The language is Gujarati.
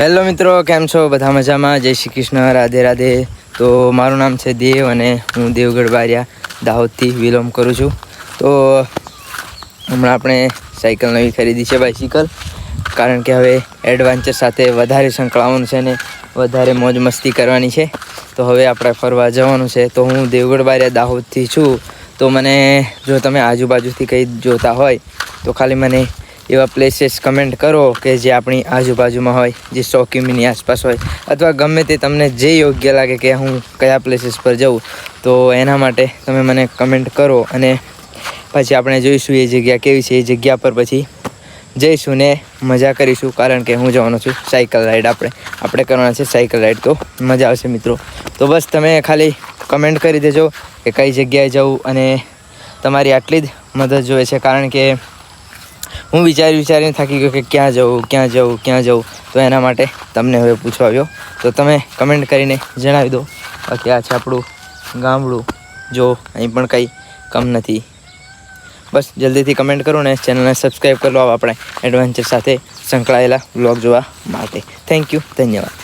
હેલો મિત્રો, કેમ છો? બધા મજામાં? જય શ્રી કૃષ્ણ, રાધે રાધે. તો મારું નામ છે દેવ અને હું દેવગઢ બારિયા દાહોદથી વિલોમ કરું છું. તો હમણાં આપણે સાયકલ નવી ખરીદી છે, બાઇસિકલ. કારણ કે હવે એડવેન્ચર સાથે વધારે સંકળાવાનું છે ને વધારે મોજ મસ્તી કરવાની છે. તો હવે આપણે ફરવા જવાનું છે. તો હું દેવગઢ બારિયા દાહોદથી છું. તો મને જો તમે આજુબાજુથી કંઈ જોતા હોય તો ખાલી મને એવા પ્લેસીસ કમેન્ટ કરો કે જે આપણી આજુબાજુમાં હોય, જે 100 કિમીની આસપાસ હોય, અથવા ગમે તે તમને જે યોગ્ય લાગે કે હું કયા પ્લેસીસ પર જાઉં. તો એના માટે તમે મને કમેન્ટ કરો અને પછી આપણે જોઈશું એ જગ્યા કેવી છે. એ જગ્યા પર પછી જઈશું ને મજા કરીશું. કારણ કે હું જવાનો છું સાયકલ રાઈડ. આપણે કરવાના છે સાયકલ રાઈડ. તો મજા આવશે મિત્રો. તો બસ તમે ખાલી કમેન્ટ કરી દેજો કે કઈ જગ્યાએ જવું, અને તમારી આટલી જ મદદ જોઈએ છે. કારણ કે હું વિચારીને થાકી ગયો કે ક્યાં જવું. તો એના માટે તમને હવે પૂછવા આવ્યો. તો તમે કમેન્ટ કરીને જણાવી દો. બાકી આ છે આપણું ગામડું. જો અહીં પણ કંઈ કમ નથી. બસ જલ્દીથી કમેન્ટ કરો ને ચેનલને સબસ્ક્રાઈબ કરી લો આપણે એડવેન્ચર સાથે સંકળાયેલા વ્લોગ જોવા માટે. થેન્ક યુ, ધન્યવાદ.